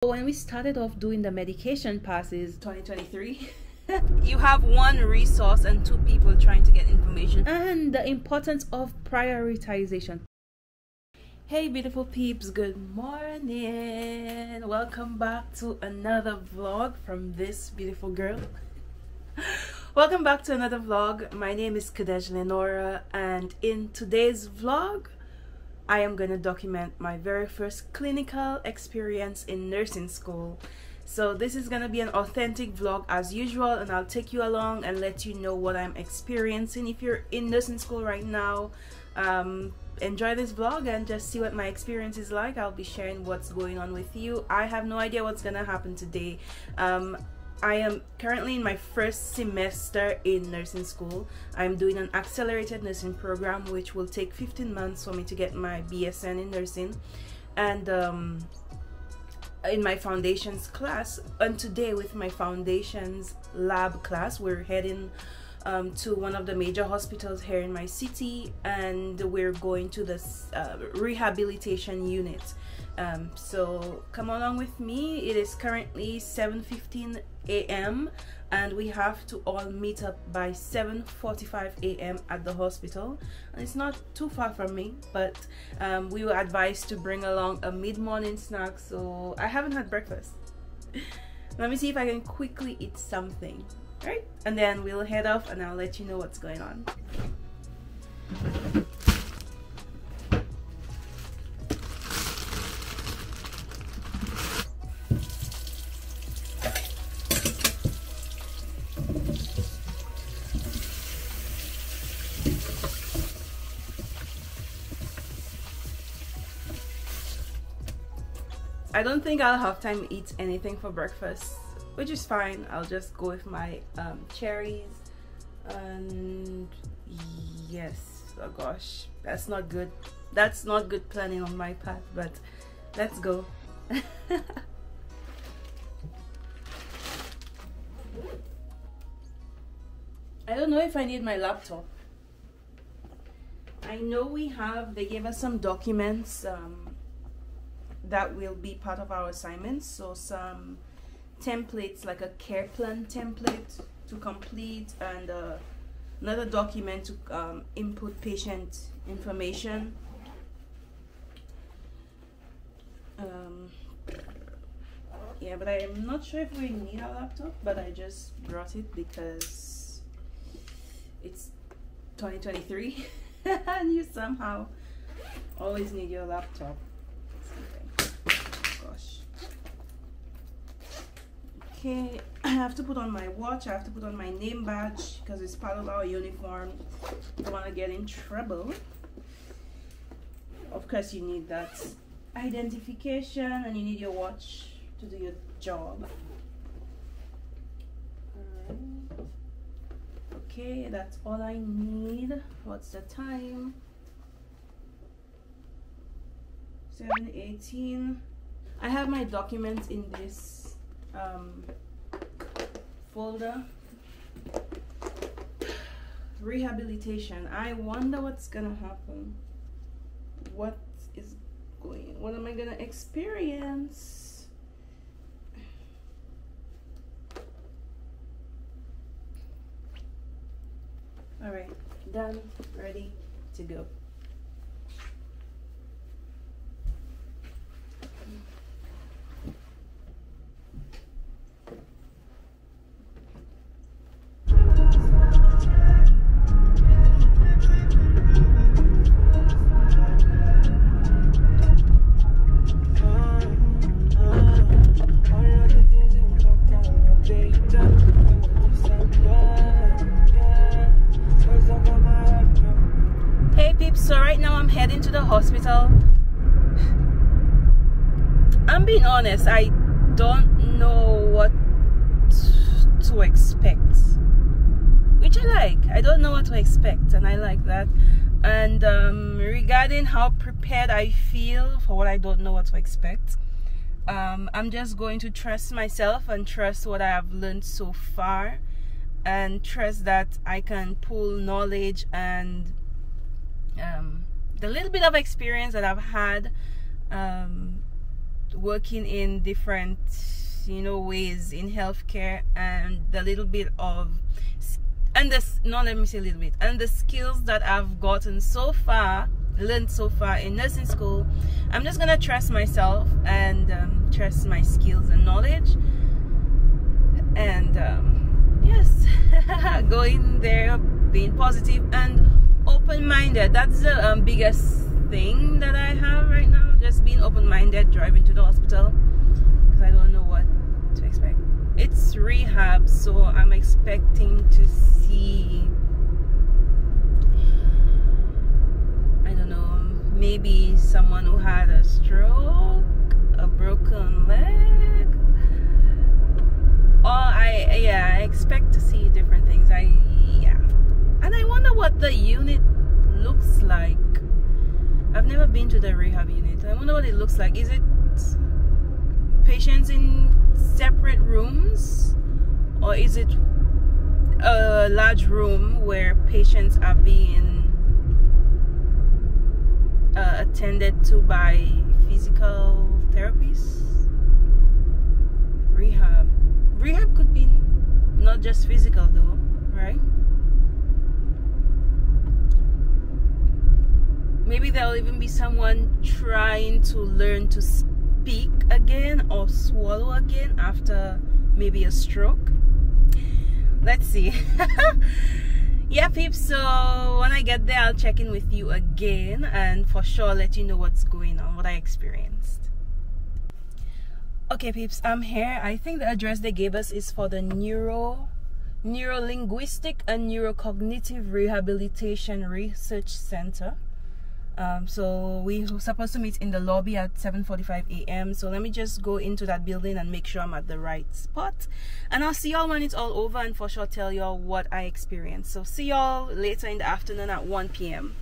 When we started off doing the medication passes 2023, you have one resource and two people trying to get information, and the importance of prioritization. Hey beautiful peeps, good morning. Welcome back to another vlog from this beautiful girl. Welcome back to another vlog. My name is Kurrdeige Lenora, and in today's vlog I am going to document my very first clinical experience in nursing school. So this is going to be an authentic vlog as usual, and I'll take you along and let you know what I'm experiencing. If you're in nursing school right now, enjoy this vlog and just see what my experience is like. I'll be sharing what's going on with you. I have no idea what's going to happen today. I am currently in my first semester in nursing school. I'm doing an accelerated nursing program which will take 15 months for me to get my BSN in nursing, and in my foundations class, and today with my foundations lab class we're heading to one of the major hospitals here in my city, and we're going to this rehabilitation unit. So come along with me. It is currently 7:15 a.m. and we have to all meet up by 7:45 a.m. at the hospital, and it's not too far from me, but we were advised to bring along a mid-morning snack, so I haven't had breakfast. Let me see if I can quickly eat something, right? And then we'll head off and I'll let you know what's going on. I don't think I'll have time to eat anything for breakfast, which is fine. I'll just go with my cherries, and yes, oh gosh, that's not good. That's not good planning on my part, but let's go. I don't know if I need my laptop. I know they gave us some documents that will be part of our assignments, so some templates like a care plan template to complete, and another document to input patient information. Yeah, but I am not sure if we need a laptop, but I just brought it because it's 2023 and you somehow always need your laptop. Okay, I have to put on my watch, I have to put on my name badge because it's part of our uniform. I don't want to get in trouble. Of course you need that identification, and you need your watch to do your job. Okay, that's all I need. What's the time? 7:18. I have my documents in this folder. Rehabilitation. I wonder what's gonna happen. What am I gonna experience? All right, done, ready to go. So right now I'm heading to the hospital. I'm being honest, I don't know what to expect, which I like. I don't know what to expect, and I like that. And regarding how prepared I feel for what I don't know what to expect, I'm just going to trust myself and trust what I have learned so far, and trust that I can pull knowledge and the little bit of experience that I've had working in different, you know, ways in healthcare, and the little bit of, and this, no, let me say a little bit, and the skills that I've gotten so far, learned so far in nursing school, I'm just gonna trust myself and trust my skills and knowledge, and yes, going there, being positive and open-minded. That's the biggest thing that I have right now, just being open-minded, driving to the hospital, because I don't know what to expect. It's rehab, so I'm expecting to see, I don't know, maybe someone who had a stroke, a broken leg, or I expect to see different things. And I wonder what the unit looks like. I've never been to the rehab unit. I wonder what it looks like. Is it patients in separate rooms, or is it a large room where patients are being attended to by physical therapists? Rehab could be not just physical though, right? Maybe there'll even be someone trying to learn to speak again or swallow again after maybe a stroke. Let's see. Yeah, peeps, so when I get there, I'll check in with you again and for sure let you know what's going on, what I experienced. Okay, peeps, I'm here. I think the address they gave us is for the Neuro-Linguistic and Neurocognitive Rehabilitation Research Center. So we were supposed to meet in the lobby at 7:45 a.m. So let me just go into that building and make sure I'm at the right spot. And I'll see y'all when it's all over and for sure tell y'all what I experienced. So see y'all later in the afternoon at 1 p.m.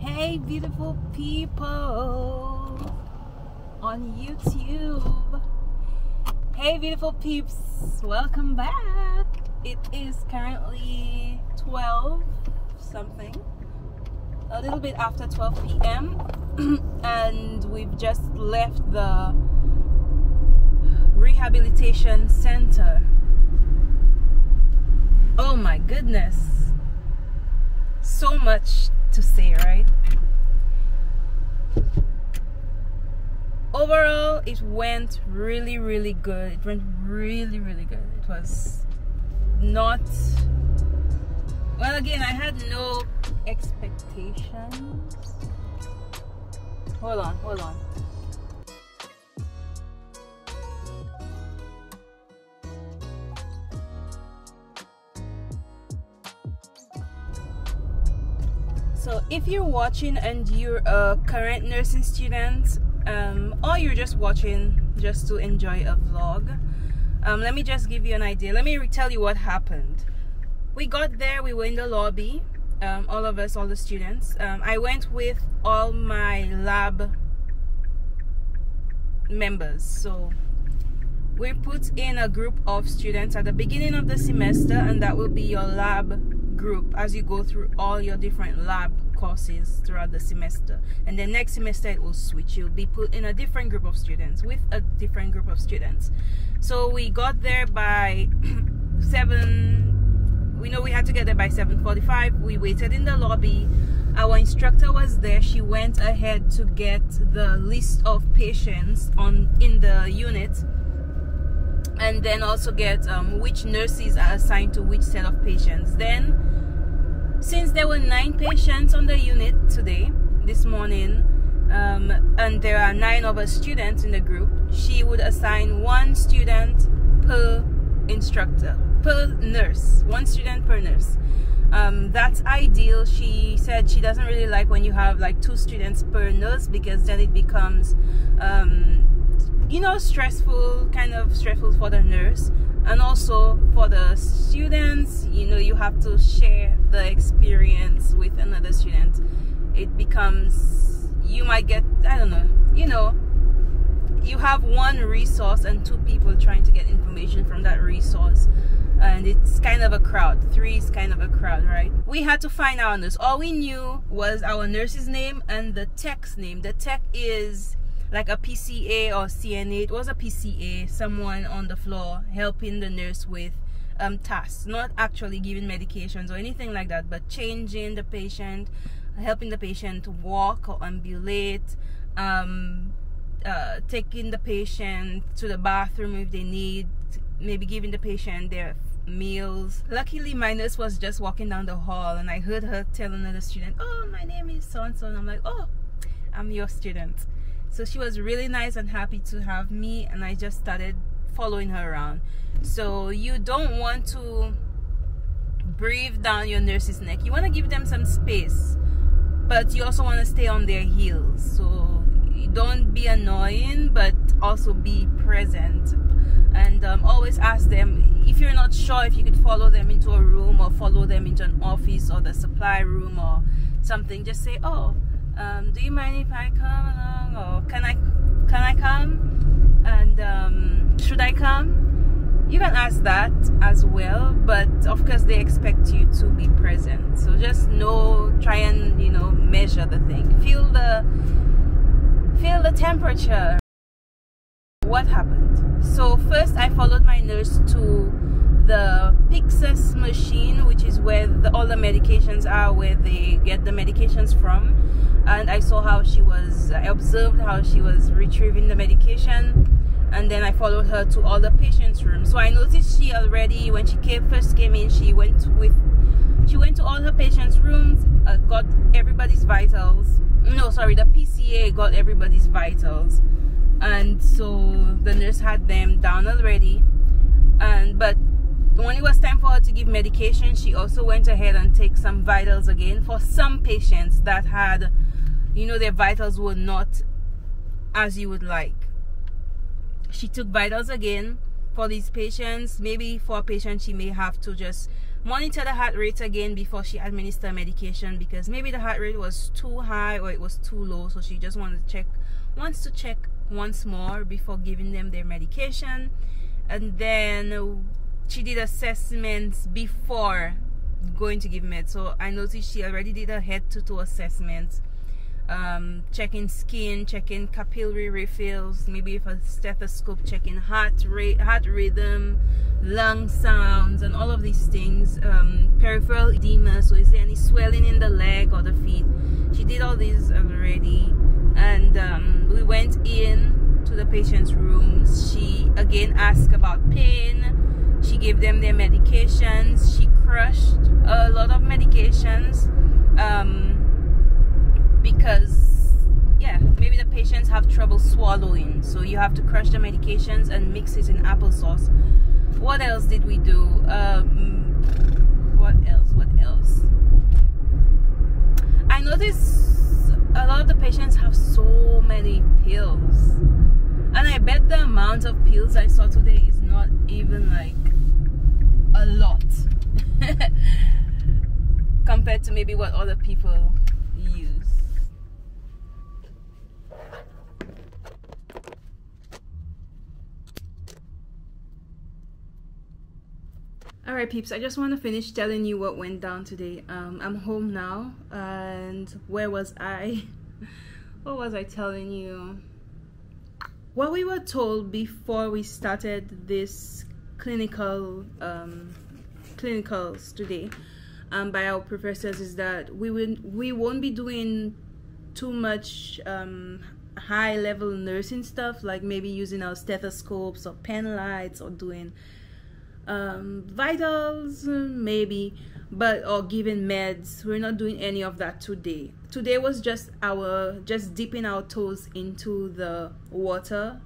Hey beautiful people on YouTube. Hey beautiful peeps, welcome back. It is currently 12 something, a little bit after 12 p.m. and we've just left the rehabilitation center. Oh my goodness, so much to say, right? Overall, it went really good. It went really good. It was not, well, again, I had no expectations. Hold on. So if you're watching and you're a current nursing student, or you're just watching just to enjoy a vlog, let me just give you an idea. Let me tell you what happened. We got there, we were in the lobby, all of us, all the students. I went with all my lab members. So we're put in a group of students at the beginning of the semester, and that will be your lab group as you go through all your different lab courses throughout the semester. And then next semester it will switch. You'll be put in a different group of students with a different group of students. So we got there by 7, we know we had to get there by 7:45. We waited in the lobby. Our instructor was there. She went ahead to get the list of patients in the unit, and then also get which nurses are assigned to which set of patients. Then, since there were 9 patients on the unit this morning, and there are 9 of us students in the group, she would assign 1 student per instructor, per nurse, 1 student per nurse. That's ideal. She said she doesn't really like when you have like 2 students per nurse, because then it becomes you know, kind of stressful for the nurse, and also for the students. You know, you have to share the experience with another student. It becomes, you might get, I don't know, you know, you have 1 resource and 2 people trying to get information from that resource, and it's kind of a crowd. 3 is kind of a crowd, right? We had to find our nurse. All we knew was our nurse's name and the tech's name. The tech is like a PCA or CNA. It was a PCA, someone on the floor helping the nurse with tasks, not actually giving medications or anything like that, but changing the patient, helping the patient walk or ambulate, taking the patient to the bathroom if they need, maybe giving the patient their meals. Luckily, my nurse was just walking down the hall and I heard her tell another student, "Oh, my name is so-and-so," and I'm like, "Oh, I'm your student." So she was really nice and happy to have me, and I just started following her around. So you don't want to breathe down your nurse's neck. You want to give them some space, but you also want to stay on their heels. So you don't be annoying, but also be present. And always ask them, if you're not sure if you could follow them into a room or follow them into an office or the supply room or something, just say, "Oh, do you mind if I come along?" Or can I come? And should I come? You can ask that as well, but of course they expect you to be present. So just try and measure the thing, feel the temperature. What happened? So first I followed my nurse to the Pixis machine, which is where all the medications are, where they get the medications from. And I saw I observed how she was retrieving the medication, and then I followed her to all the patients' rooms. So I noticed she already, when she first came in, she went to all her patients' rooms, got everybody's vitals. No, sorry, the PCA got everybody's vitals, and so the nurse had them down already. But when it was time for her to give medication, she also went ahead and take some vitals again for some patients that had, their vitals were not as you would like. She took vitals again for these patients. Maybe for a patient, she may have to just monitor the heart rate again before she administer medication, because maybe the heart rate was too high or it was too low. So she just wants to check once more before giving them their medication. And then she did assessments before going to give meds. So I noticed she already did a head-to-toe assessment, checking skin, checking capillary refills, maybe with a stethoscope, checking heart rate, heart rhythm, lung sounds, and all of these things. Peripheral edema, so is there any swelling in the leg or the feet? She did all these already. And we went in to the patient's rooms. She again asked about pain. She gave them their medications. She crushed a lot of medications, because maybe the patients have trouble swallowing, so you have to crush the medications and mix it in applesauce. What else did we do? What else? I noticed a lot of the patients have so many pills, and I bet the amount of pills I saw today is not even like a lot compared to maybe what other people use. Alright peeps, I just want to finish telling you what went down today. I'm home now, and where was I? What was I telling you? What we were told before we started this clinicals today by our professors is that we won't be doing too much high-level nursing stuff, like maybe using our stethoscopes or pen lights or doing vitals maybe, or giving meds. We're not doing any of that today. Today was just dipping our toes into the water,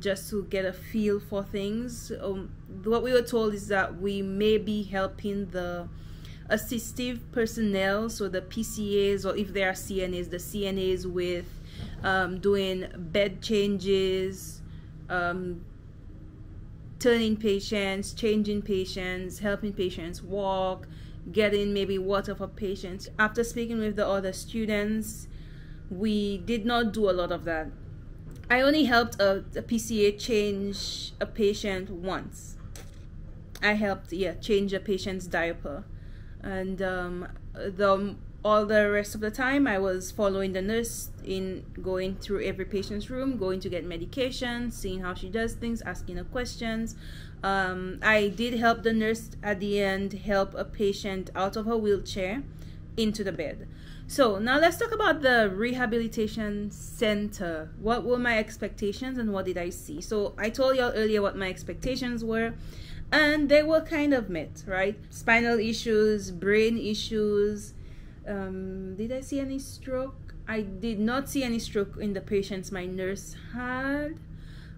just to get a feel for things. What we were told is that we may be helping the assistive personnel, so the PCAs, or if there are CNAs, the CNAs with doing bed changes, turning patients, changing patients, helping patients walk, getting maybe water for patients. After speaking with the other students, we did not do a lot of that. I only helped a PCA change a patient once. I helped change a patient's diaper, and all the rest of the time I was following the nurse in going through every patient's room, going to get medication, seeing how she does things, asking her questions. I did help the nurse at the end help a patient out of her wheelchair into the bed. So now let's talk about the rehabilitation center. What were my expectations and what did I see? So I told y'all earlier what my expectations were, and they were kind of met, right? Spinal issues, brain issues. Did I see any stroke? I did not see any stroke in the patients my nurse had.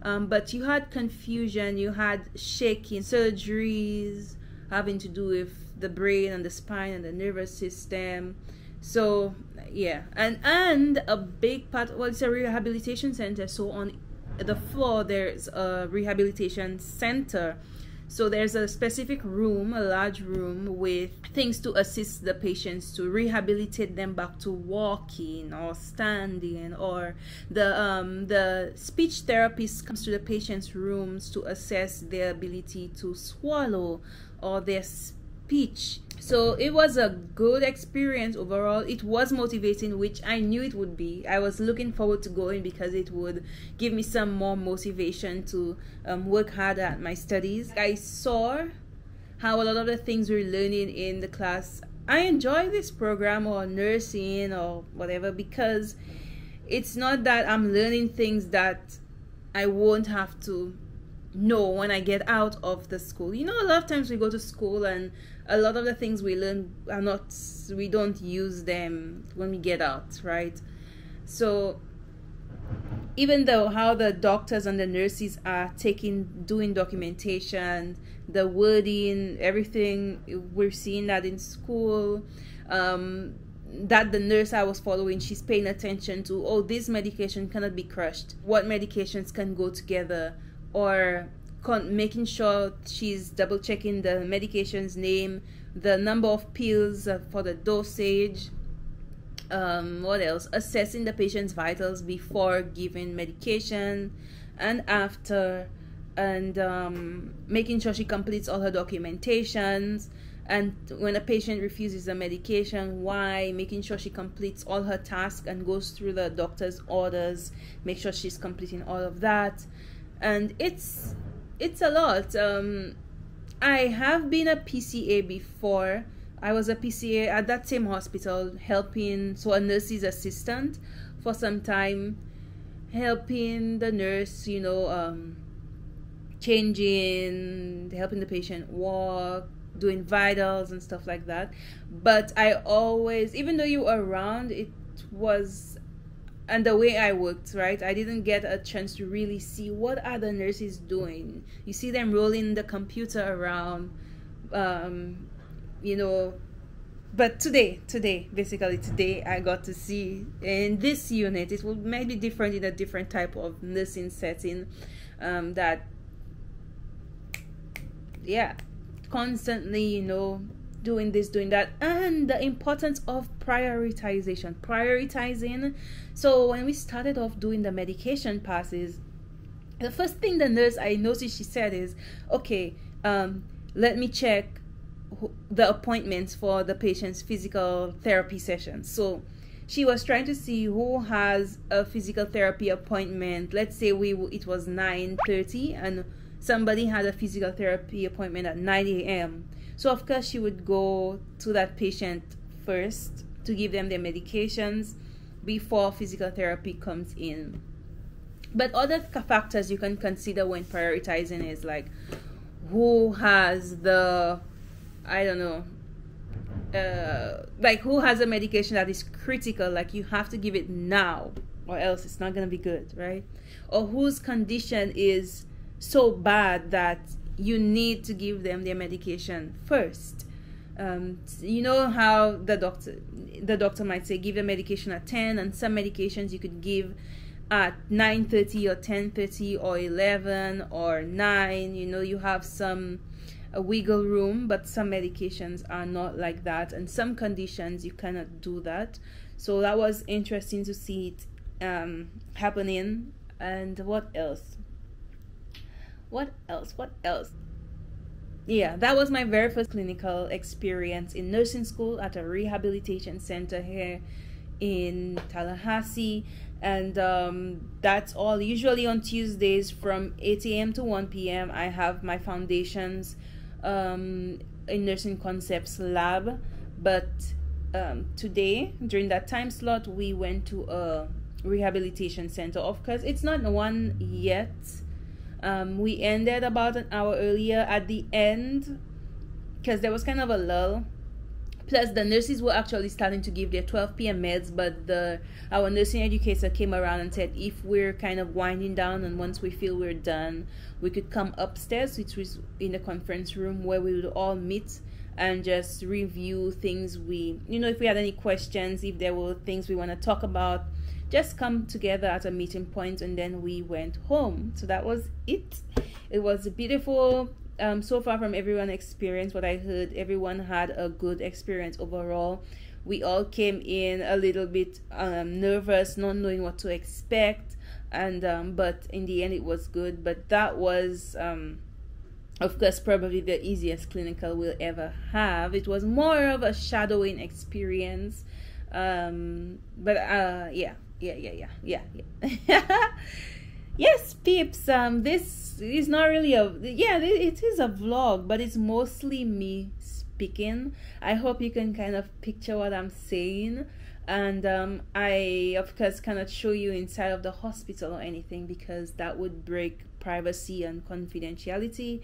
But you had confusion, you had shaking, surgeries having to do with the brain and the spine and the nervous system. So yeah, and a big part, well, it's a rehabilitation center, so on the floor there's a rehabilitation center. So there's a specific room, a large room with things to assist the patients to rehabilitate them back to walking or standing, or the speech therapist comes to the patient's rooms to assess their ability to swallow or their speech. So it was a good experience overall. It was motivating, which I knew it would be. I was looking forward to going because it would give me some more motivation to work harder at my studies. I saw how a lot of the things we're learning in the class, I enjoy this program or nursing or whatever, because it's not that I'm learning things that I won't have to know when I get out of the school. You know, a lot of times we go to school and a lot of the things we learn we don't use them when we get out, right? So even though how the doctors and the nurses are doing documentation, the wording, everything, we're seeing that in school, that the nurse I was following, she's paying attention to, oh, this medication cannot be crushed, what medications can go together, or making sure she's double checking the medication's name, the number of pills for the dosage, what else, assessing the patient's vitals before giving medication and after, and making sure she completes all her documentations, and when a patient refuses the medication, why, making sure she completes all her tasks and goes through the doctor's orders, make sure she's completing all of that. And it's a lot. I have been a PCA before. I was a PCA at that same hospital, helping, so a nurse's assistant for some time, helping the nurse, you know, helping the patient walk, doing vitals and stuff like that. But I always, even though you were around, it was, and the way I worked, right, I didn't get a chance to really see what are the nurses doing. You see them rolling the computer around, you know. But today I got to see in this unit. It will maybe different in a different type of nursing setting, that, yeah, constantly, you know, doing this, doing that, and the importance of prioritizing. So when we started off doing the medication passes, the first thing the nurse I noticed she said is, okay, let me check the appointments for the patient's physical therapy sessions. So she was trying to see who has a physical therapy appointment. Let's say it was 9:30 and somebody had a physical therapy appointment at 9 a.m. So of course she would go to that patient first to give them their medications before physical therapy comes in. But other factors you can consider when prioritizing is like who has the, I don't know, like who has a medication that is critical, like you have to give it now or else it's not going to be good, right? Or whose condition is so bad that you need to give them their medication first. You know how the doctor might say give the medication at 10, and some medications you could give at 9:30 or 10:30 or 11 or 9. You know, you have some wiggle room, but some medications are not like that, and some conditions you cannot do that. So that was interesting to see it happening. And what else? yeah, that was my very first clinical experience in nursing school at a rehabilitation center here in Tallahassee. And that's all. Usually on Tuesdays from 8 a.m. to 1 p.m. I have my foundations in nursing concepts lab. But today, during that time slot, we went to a rehabilitation center. Of course, it's not one yet. We ended about an hour earlier at the end because there was kind of a lull. Plus, the nurses were actually starting to give their 12 p.m. meds, but our nursing educator came around and said if we're kind of winding down and once we feel we're done, we could come upstairs, which was in the conference room where we would all meet and just review things if we had any questions, if there were things we want to talk about, just come together at a meeting point. And then we went home. So that was it. It was a beautiful, so far from everyone experience, what I heard, everyone had a good experience overall. We all came in a little bit nervous, not knowing what to expect, and but in the end it was good. But that was of course probably the easiest clinical we'll ever have. It was more of a shadowing experience, but yeah. Yes, peeps, this is not really it is a vlog, but it's mostly me speaking. I hope you can kind of picture what I'm saying. And I of course cannot show you inside of the hospital or anything because that would break privacy and confidentiality.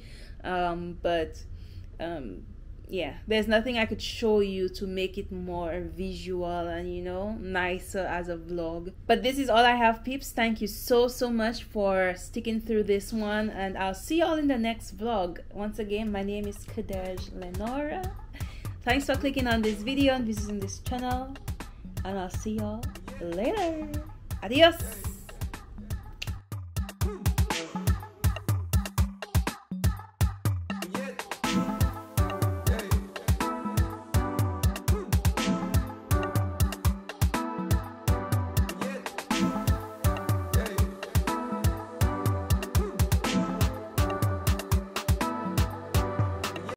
Yeah, there's nothing I could show you to make it more visual and nicer as a vlog. But this is all I have, peeps. Thank you so much for sticking through this one, and I'll see y'all in the next vlog. Once again, my name is Kurrdeige Lenora. Thanks for clicking on this video and visiting this channel, and I'll see y'all later. Adios.